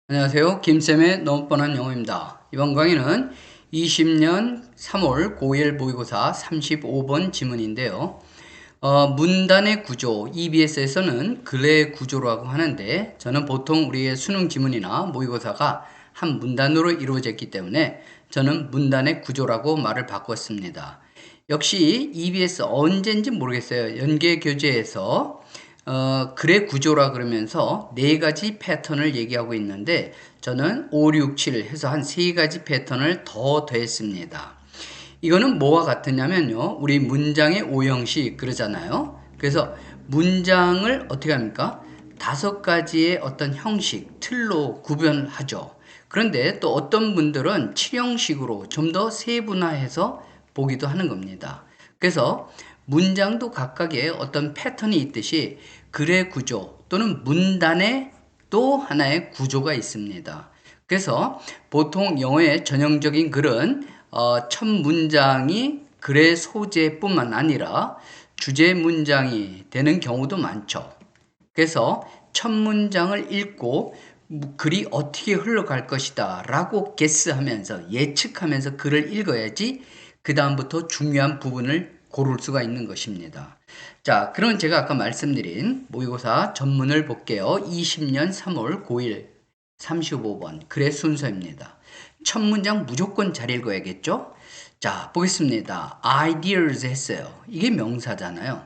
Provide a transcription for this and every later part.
안녕하세요. 김쌤의 너무 뻔한 영어입니다. 이번 강의는 20년 3월 고1 모의고사 35번 지문인데요. 문단의 구조, EBS에서는 글의 구조라고 하는데 저는 보통 우리의 수능 지문이나 모의고사가 한 문단으로 이루어졌기 때문에 저는 문단의 구조라고 말을 바꿨습니다. 역시 EBS 언제인지 모르겠어요. 연계교재에서 글의 구조라 그러면서 네 가지 패턴을 얘기하고 있는데 저는 5, 6, 7 해서 한 세 가지 패턴을 더 더했습니다. 이거는 뭐와 같으냐면요. 우리 문장의 오형식 그러잖아요. 그래서 문장을 어떻게 합니까? 다섯 가지의 어떤 형식, 틀로 구별하죠. 그런데 또 어떤 분들은 칠형식으로 좀 더 세분화해서 보기도 하는 겁니다. 그래서 문장도 각각의 어떤 패턴이 있듯이 글의 구조 또는 문단의 또 하나의 구조가 있습니다. 그래서 보통 영어의 전형적인 글은 첫 문장이 글의 소재뿐만 아니라 주제 문장이 되는 경우도 많죠. 그래서 첫 문장을 읽고 글이 어떻게 흘러갈 것이다 라고 guess하면서 예측하면서 글을 읽어야지 그 다음부터 중요한 부분을 고를 수가 있는 것입니다. 자, 그럼 제가 아까 말씀드린 모의고사 전문을 볼게요. 20년 3월 고1 35번 글의 순서입니다. 첫 문장 무조건 잘 읽어야겠죠? 자, 보겠습니다. ideas 했어요. 이게 명사잖아요.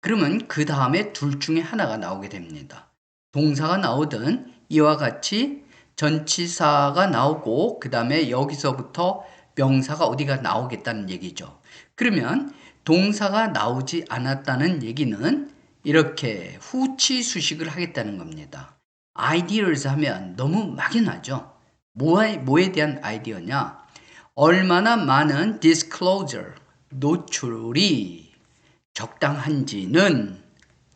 그러면 그 다음에 둘 중에 하나가 나오게 됩니다. 동사가 나오든 이와 같이 전치사가 나오고 그 다음에 여기서부터 명사가 어디가 나오겠다는 얘기죠. 그러면 동사가 나오지 않았다는 얘기는 이렇게 후치 수식을 하겠다는 겁니다. ideas 하면 너무 막연하죠. 뭐에 대한 아이디어냐? 얼마나 많은 disclosure, 노출이 적당한지는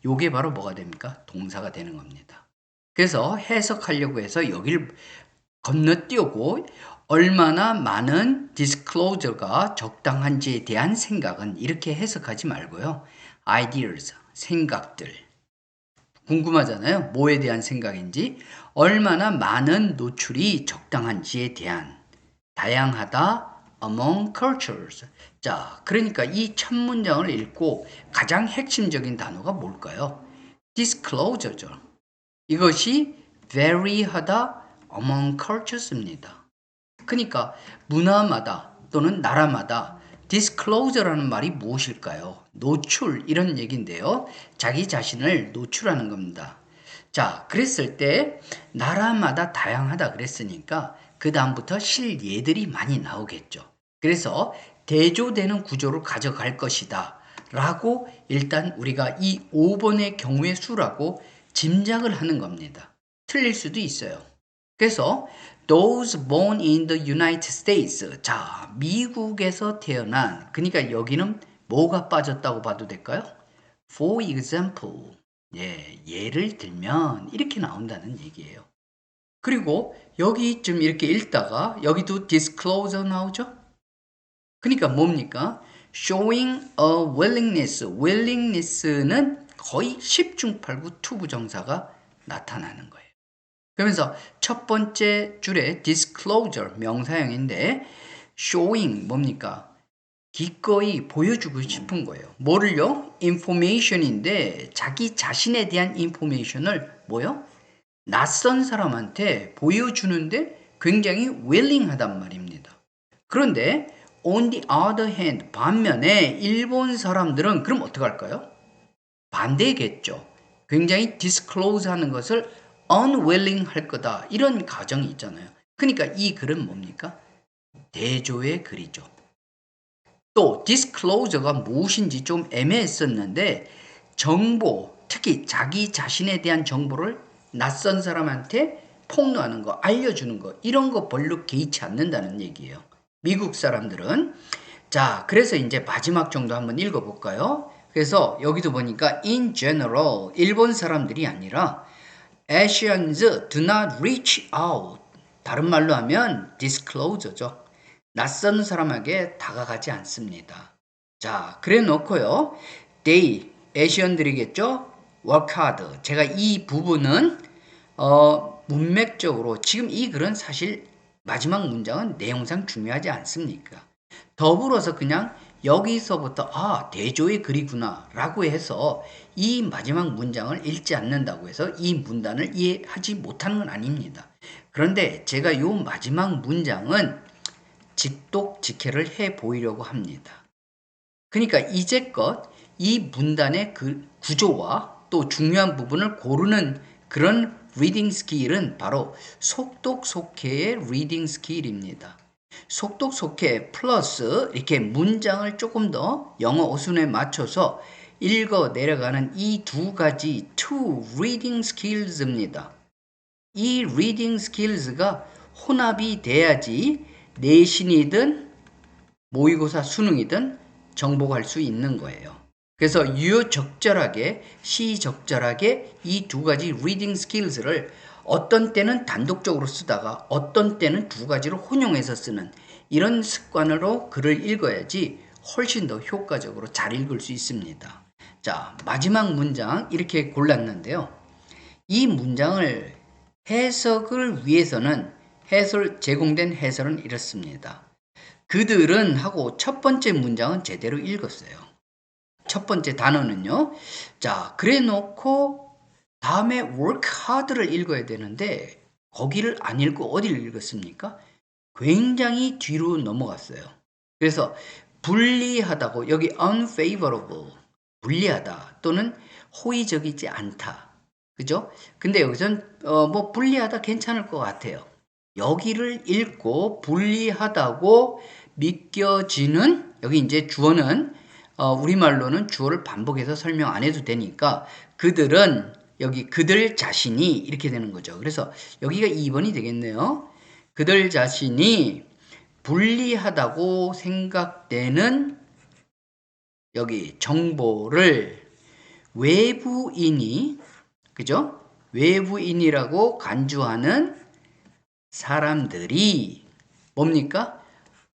요게 바로 뭐가 됩니까? 동사가 되는 겁니다. 그래서 해석하려고 해서 여기를 건너뛰고 얼마나 많은 disclosure가 적당한지에 대한 생각은 이렇게 해석하지 말고요. ideas, 생각들. 궁금하잖아요. 뭐에 대한 생각인지, 얼마나 많은 노출이 적당한지에 대한 다양하다 among cultures. 자, 그러니까 이 첫 문장을 읽고 가장 핵심적인 단어가 뭘까요? disclosure죠. 이것이 vary하다 among cultures입니다. 그러니까 문화마다 또는 나라마다 disclosure라는 말이 무엇일까요? 노출 이런 얘기인데요. 자기 자신을 노출하는 겁니다. 자, 그랬을 때 나라마다 다양하다 그랬으니까 그 다음부터 실예들이 많이 나오겠죠. 그래서 대조되는 구조를 가져갈 것이다 라고 일단 우리가 이 5번의 경우의 수라고 짐작을 하는 겁니다. 틀릴 수도 있어요. 그래서 those born in the United States. 자, 미국에서 태어난, 그러니까 여기는 뭐가 빠졌다고 봐도 될까요? For example. 예, 예를 들면 이렇게 나온다는 얘기예요. 그리고 여기쯤 이렇게 읽다가 여기도 disclosure 나오죠? 그러니까 뭡니까? showing a willingness. willingness는 거의 10중 8구 투부정사가 나타나는 거예요. 그러면서 첫 번째 줄에 disclosure 명사형인데 showing 뭡니까? 기꺼이 보여주고 싶은 거예요. 뭐를요? information인데 자기 자신에 대한 information을 뭐요? 낯선 사람한테 보여주는데 굉장히 willing하단 말입니다. 그런데 on the other hand 반면에 일본 사람들은 그럼 어떡할까요? 반대겠죠. 굉장히 disclose 하는 것을 unwilling 할 거다. 이런 가정이 있잖아요. 그러니까 이 글은 뭡니까? 대조의 글이죠. 또 disclosure가 무엇인지 좀 애매했었는데 정보, 특히 자기 자신에 대한 정보를 낯선 사람한테 폭로하는 거, 알려주는 거 이런 거 별로 개의치 않는다는 얘기예요. 미국 사람들은. 자, 그래서 이제 마지막 정도 한번 읽어볼까요? 그래서 여기도 보니까 in general 일본 사람들이 아니라 Asians do not reach out. 다른 말로 하면 disclosure죠. 낯선 사람에게 다가가지 않습니다. 자, 그래 놓고요. They, 아시안들이겠죠? work hard. 제가 이 부분은 문맥적으로 지금 이 글은 사실 마지막 문장은 내용상 중요하지 않습니까? 더불어서 그냥 여기서부터 대조의 글이구나 라고 해서 이 마지막 문장을 읽지 않는다고 해서 이 문단을 이해하지 못하는 건 아닙니다. 그런데 제가 이 마지막 문장은 직독직해를 해 보이려고 합니다. 그러니까 이제껏 이 문단의 그 구조와 또 중요한 부분을 고르는 그런 리딩 스킬은 바로 속독속해의 리딩 스킬입니다. 속독속해 플러스 이렇게 문장을 조금 더 영어 어순에 맞춰서 읽어 내려가는 이 두 가지 two reading skills입니다. 이 reading skills가 혼합이 돼야지 내신이든 모의고사 수능이든 정복할 수 있는 거예요. 그래서 유효적절하게 시적절하게 이 두 가지 reading skills를 어떤 때는 단독적으로 쓰다가 어떤 때는 두 가지로 혼용해서 쓰는 이런 습관으로 글을 읽어야지 훨씬 더 효과적으로 잘 읽을 수 있습니다. 자, 마지막 문장 이렇게 골랐는데요. 이 문장을 해석을 위해서는 제공된 해설은 이렇습니다. 그들은 하고 첫 번째 문장은 제대로 읽었어요. 첫 번째 단어는요. 자, 그래 놓고 다음에 work hard를 읽어야 되는데 거기를 안 읽고 어디를 읽었습니까? 굉장히 뒤로 넘어갔어요. 그래서 불리하다고 여기 unfavorable 불리하다 또는 호의적이지 않다. 그죠? 근데 여기선 뭐 불리하다 괜찮을 것 같아요. 여기를 읽고 불리하다고 믿겨지는 여기 이제 주어는 우리말로는 주어를 반복해서 설명 안 해도 되니까 그들은 여기 그들 자신이 이렇게 되는 거죠. 그래서 여기가 2번이 되겠네요. 그들 자신이 불리하다고 생각되는 여기 정보를 외부인이 그죠? 외부인이라고 간주하는 사람들이 뭡니까?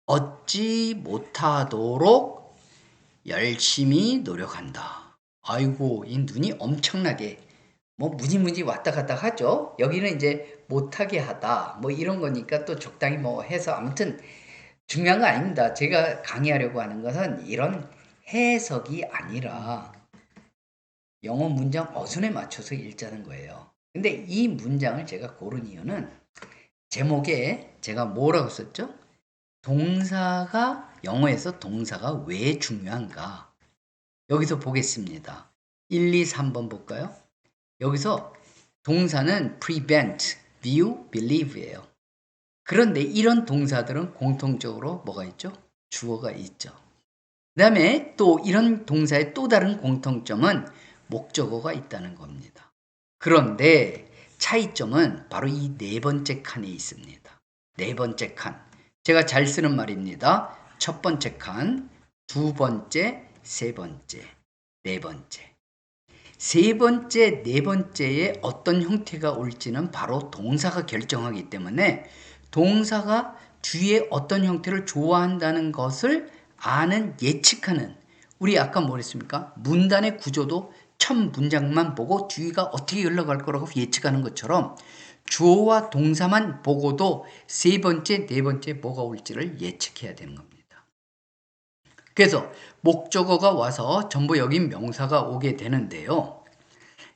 얻지 못하도록 열심히 노력한다. 아이고, 이 눈이 엄청나게 뭐 무지무지 왔다 갔다 하죠. 여기는 이제 못하게 하다 뭐 이런 거니까 또 적당히 뭐 해서 아무튼 중요한 거 아닙니다. 제가 강의하려고 하는 것은 이런 해석이 아니라 영어 문장 어순에 맞춰서 읽자는 거예요. 근데 이 문장을 제가 고른 이유는 제목에 제가 뭐라고 썼죠? 동사가 영어에서 동사가 왜 중요한가? 여기서 보겠습니다. 1, 2, 3번 볼까요? 여기서 동사는 prevent, view, believe예요. 그런데 이런 동사들은 공통적으로 뭐가 있죠? 주어가 있죠. 그 다음에 또 이런 동사의 또 다른 공통점은 목적어가 있다는 겁니다. 그런데 차이점은 바로 이 네 번째 칸에 있습니다. 네 번째 칸. 제가 잘 쓰는 말입니다. 첫 번째 칸, 두 번째, 세 번째, 네 번째. 세 번째, 네 번째에 어떤 형태가 올지는 바로 동사가 결정하기 때문에 동사가 뒤에 어떤 형태를 좋아한다는 것을 아는 예측하는 우리 아까 뭐랬습니까? 문단의 구조도 첫 문장만 보고 뒤가 어떻게 흘러갈 거라고 예측하는 것처럼 주어와 동사만 보고도 세 번째, 네 번째 뭐가 올지를 예측해야 되는 겁니다. 그래서 목적어가 와서 전부 여기 명사가 오게 되는데요.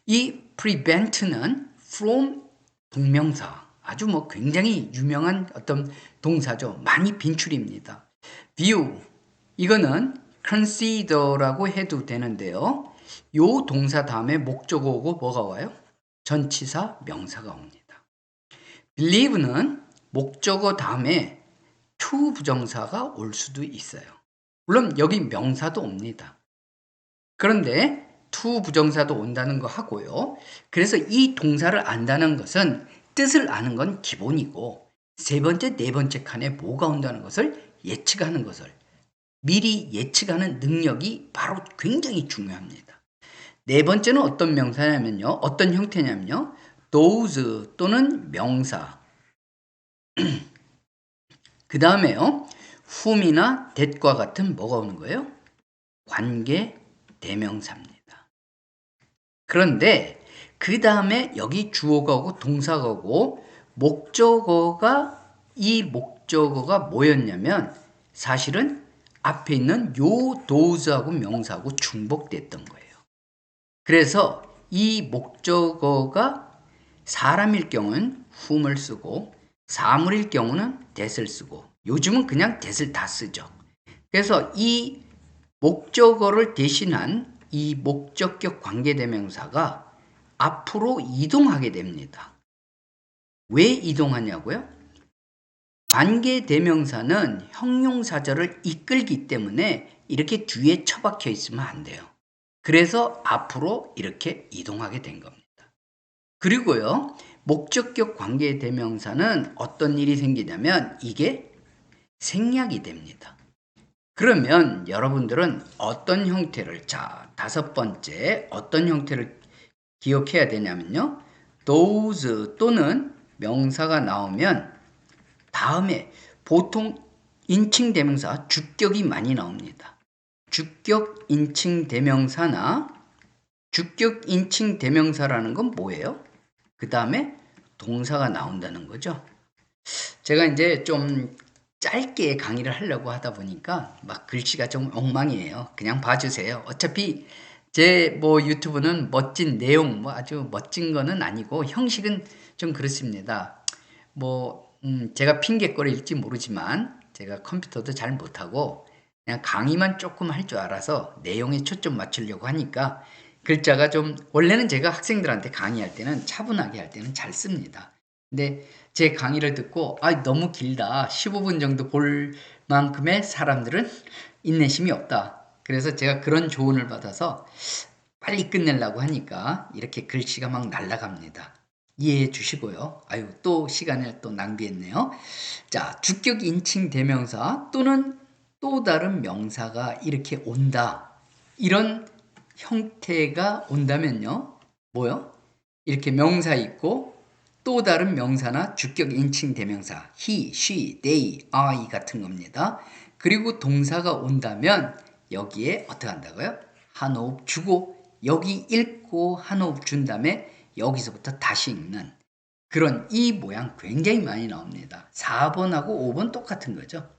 이 prevent는 from 동명사 아주 뭐 굉장히 유명한 어떤 동사죠. 많이 빈출입니다. view 이거는 consider라고 해도 되는데요. 요 동사 다음에 목적어 오고 뭐가 와요? 전치사 명사가 옵니다. believe는 목적어 다음에 to 부정사가 올 수도 있어요. 물론 여기 명사도 옵니다. 그런데 to 부정사도 온다는 거 하고요. 그래서 이 동사를 안다는 것은 뜻을 아는 건 기본이고 세 번째, 네 번째 칸에 뭐가 온다는 것을 예측하는 것을 미리 예측하는 능력이 바로 굉장히 중요합니다. 네 번째는 어떤 명사냐면요. 어떤 형태냐면요. those 또는 명사 그 다음에요. whom이나 that과 같은 뭐가 오는 거예요? 관계 대명사입니다. 그런데 그 다음에 여기 주어가 오고 동사가 오고 목적어가 이 목적어가 뭐였냐면 사실은 앞에 있는 요 does하고 명사하고 중복됐던 거예요. 그래서 이 목적어가 사람일 경우는 whom을 쓰고 사물일 경우는 that을 쓰고 요즘은 그냥 that을 다 쓰죠. 그래서 이 목적어를 대신한 이 목적격 관계대명사가 앞으로 이동하게 됩니다. 왜 이동하냐고요? 관계대명사는 형용사절을 이끌기 때문에 이렇게 뒤에 처박혀 있으면 안 돼요. 그래서 앞으로 이렇게 이동하게 된 겁니다. 그리고요, 목적격 관계대명사는 어떤 일이 생기냐면 이게 생략이 됩니다. 그러면 여러분들은 어떤 형태를, 자, 5번째 어떤 형태를 기억해야 되냐면요. those 또는 명사가 나오면 다음에 보통 인칭 대명사, 주격이 많이 나옵니다. 주격 인칭 대명사나 주격 인칭 대명사라는 건 뭐예요? 그 다음에 동사가 나온다는 거죠. 제가 이제 좀 짧게 강의를 하려고 하다 보니까 막 글씨가 좀 엉망이에요. 그냥 봐주세요. 어차피 제 뭐 유튜브는 멋진 내용, 뭐 아주 멋진 거는 아니고 형식은 좀 그렇습니다. 뭐, 제가 핑계거리일지 모르지만 제가 컴퓨터도 잘 못하고 그냥 강의만 조금 할 줄 알아서 내용에 초점 맞추려고 하니까 글자가 좀, 원래는 제가 학생들한테 강의할 때는 차분하게 할 때는 잘 씁니다. 근데 제 강의를 듣고 너무 길다. 15분 정도 볼 만큼의 사람들은 인내심이 없다. 그래서 제가 그런 조언을 받아서 빨리 끝내려고 하니까 이렇게 글씨가 막 날아갑니다. 이해해 주시고요. 또 시간을 또 낭비했네요. 자, 주격 인칭 대명사 또는 또 다른 명사가 이렇게 온다. 이런 형태가 온다면요. 뭐요? 이렇게 명사 있고 또 다른 명사나 주격 인칭 대명사 he, she, they, I 같은 겁니다. 그리고 동사가 온다면 여기에 어떻게 한다고요? 한 호흡 주고 여기 읽고 한 호흡 준 다음에 여기서부터 다시 읽는 그런 이 모양 굉장히 많이 나옵니다. 4번하고 5번 똑같은 거죠.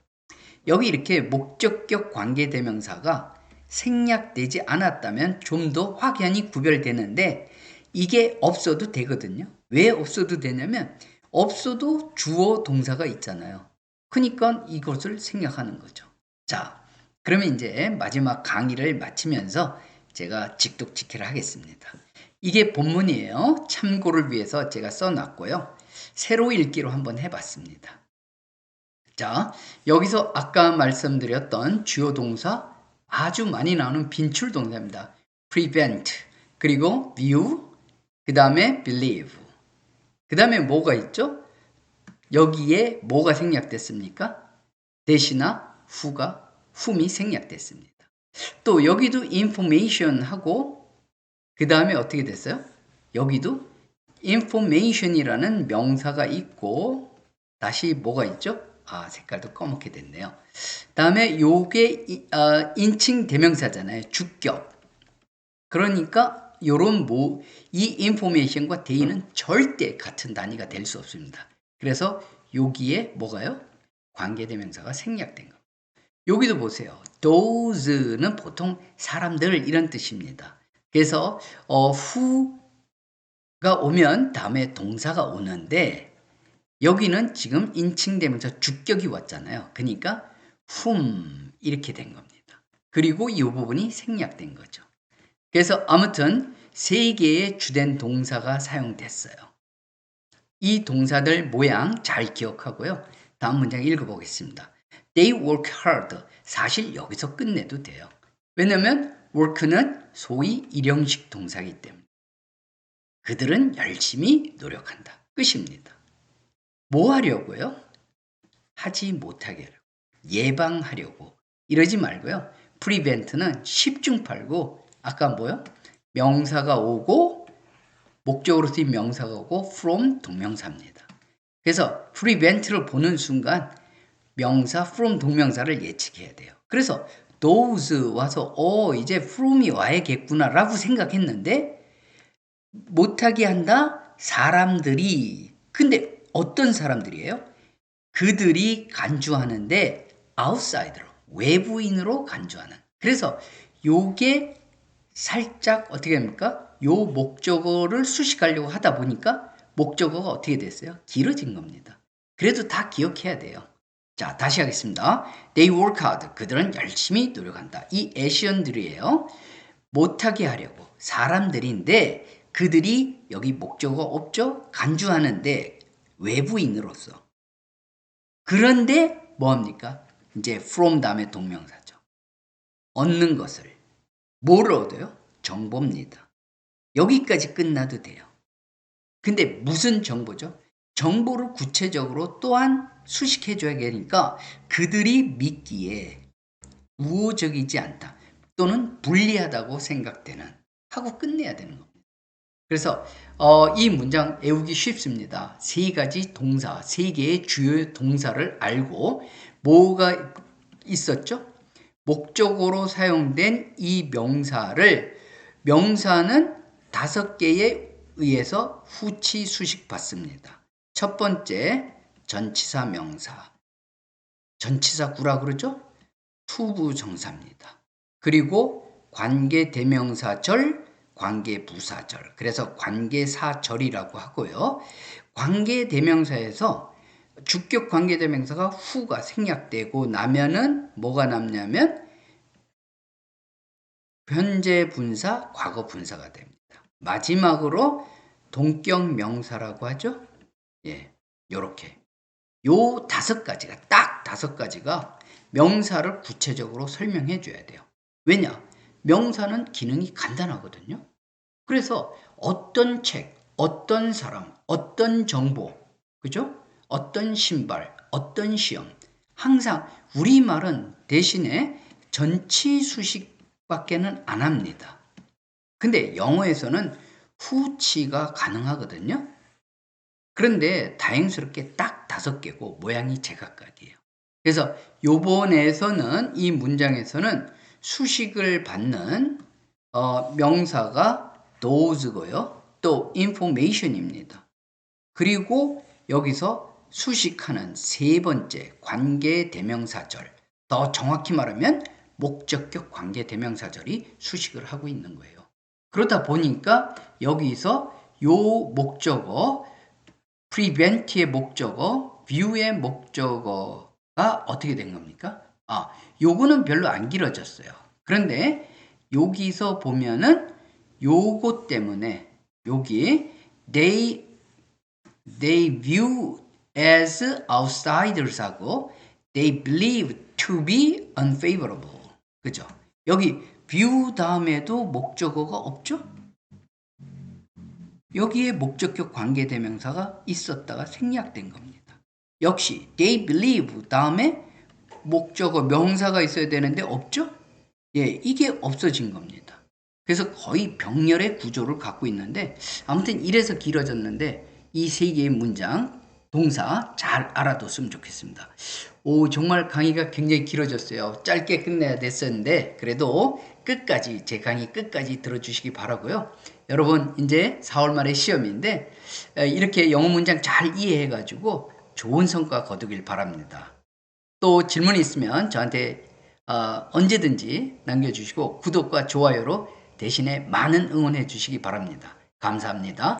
여기 이렇게 목적격 관계대명사가 생략되지 않았다면 좀 더 확연히 구별되는데 이게 없어도 되거든요. 왜 없어도 되냐면 없어도 주어 동사가 있잖아요. 그러니까 이것을 생략하는 거죠. 자, 그러면 이제 마지막 강의를 마치면서 제가 직독직해를 하겠습니다. 이게 본문이에요. 참고를 위해서 제가 써놨고요. 새로 읽기로 한번 해봤습니다. 자, 여기서 아까 말씀드렸던 주요 동사 아주 많이 나오는 빈출 동사입니다. prevent, 그리고 view, 그 다음에 believe. 그 다음에 뭐가 있죠? 여기에 뭐가 생략됐습니까? 대시나 whom이 생략됐습니다. 또 여기도 information 하고 그 다음에 어떻게 됐어요? 여기도 information이라는 명사가 있고 다시 뭐가 있죠? 색깔도 검게 됐네요. 다음에 요게 인칭 대명사잖아요. 주격. 그러니까 요런 이 information과 day는 절대 같은 단위가 될 수 없습니다. 그래서 여기에 뭐가요? 관계대명사가 생략된 거. 여기도 보세요. those는 보통 사람들 이런 뜻입니다. 그래서 who가 오면 다음에 동사가 오는데 여기는 지금 인칭대명사 주격이 왔잖아요. 그러니까 whom 이렇게 된 겁니다. 그리고 이 부분이 생략된 거죠. 그래서 아무튼 3개의 주된 동사가 사용됐어요. 이 동사들 모양 잘 기억하고요. 다음 문장 읽어보겠습니다. They work hard. 사실 여기서 끝내도 돼요. 왜냐하면 work는 소위 일형식 동사이기 때문에. 그들은 열심히 노력한다. 끝입니다. 뭐 하려고요? 하지 못하게 하려고. 예방하려고. 이러지 말고요. prevent는 10중8구 아까 뭐요? 명사가 오고 목적으로 쓰인 명사가 오고 from 동명사입니다. 그래서 prevent를 보는 순간 명사 from 동명사를 예측해야 돼요. 그래서 those 와서 이제 from이 와야겠구나 라고 생각했는데 못하게 한다? 사람들이. 근데 어떤 사람들이에요? 그들이 간주하는데 아웃사이더로, 외부인으로 간주하는. 그래서 요게 살짝 어떻게 됩니까? 요 목적어를 수식하려고 하다 보니까 목적어가 어떻게 됐어요? 길어진 겁니다. 그래도 다 기억해야 돼요. 자, 다시 하겠습니다. They work hard. 그들은 열심히 노력한다. 이 애시언들이에요. 못하게 하려고 사람들인데 그들이 여기 목적어 없죠? 간주하는데 외부인으로서. 그런데 뭐합니까? 이제 from 다음에 동명사죠. 얻는 것을. 뭘 얻어요? 정보입니다. 여기까지 끝나도 돼요. 근데 무슨 정보죠? 정보를 구체적으로 또한 수식해줘야 되니까 그들이 믿기에 우호적이지 않다 또는 불리하다고 생각되는 하고 끝내야 되는 겁니다. 그래서 이 문장 외우기 쉽습니다. 세 가지 동사, 세 개의 주요 동사를 알고 뭐가 있었죠? 목적어로 사용된 이 명사는 5개에 의해서 후치 수식 받습니다. 첫 번째, 전치사 명사. 전치사 구라 그러죠? 투부정사입니다. 그리고 관계대명사절, 관계부사절. 그래서 관계사절이라고 하고요. 관계대명사에서 주격 관계대명사가 후가 생략되고 나면은 뭐가 남냐면 현재 분사, 과거 분사가 됩니다. 마지막으로 동격 명사라고 하죠. 예, 요렇게. 요 5가지가, 딱 5가지가 명사를 구체적으로 설명해 줘야 돼요. 왜냐? 명사는 기능이 간단하거든요. 그래서 어떤 책, 어떤 사람, 어떤 정보, 그죠? 어떤 신발, 어떤 시험. 항상 우리말은 대신에 전치 수식밖에는 안 합니다. 근데 영어에서는 후치가 가능하거든요. 그런데 다행스럽게 딱 5개고 모양이 제각각이에요. 그래서 요번에서는 이 문장에서는 수식을 받는 명사가 those고요. 또 information입니다. 그리고 여기서 수식하는 세 번째 관계대명사절, 더 정확히 말하면 목적격 관계대명사절이 수식을 하고 있는 거예요. 그러다 보니까 여기서 요 목적어 prevent의 목적어, view의 목적어가 어떻게 된 겁니까? 요거는 별로 안 길어졌어요. 그런데 여기서 보면은 요거 때문에 여기 they view as outsiders 하고 they believe to be unfavorable. 그죠? 여기 view 다음에도 목적어가 없죠? 여기에 목적격 관계대명사가 있었다가 생략된 겁니다. 역시 they believe 다음에 목적어 명사가 있어야 되는데 없죠? 예, 이게 없어진 겁니다. 그래서 거의 병렬의 구조를 갖고 있는데 아무튼 이래서 길어졌는데 이 3개의 문장 동사 잘 알아뒀으면 좋겠습니다. 오, 정말 강의가 굉장히 길어졌어요. 짧게 끝내야 됐었는데 그래도 끝까지 제 강의 끝까지 들어주시기 바라고요. 여러분 이제 4월 말에 시험인데 이렇게 영어 문장 잘 이해해 가지고 좋은 성과 거두길 바랍니다. 또 질문이 있으면 저한테 언제든지 남겨주시고 구독과 좋아요로 대신에 많은 응원해 주시기 바랍니다. 감사합니다.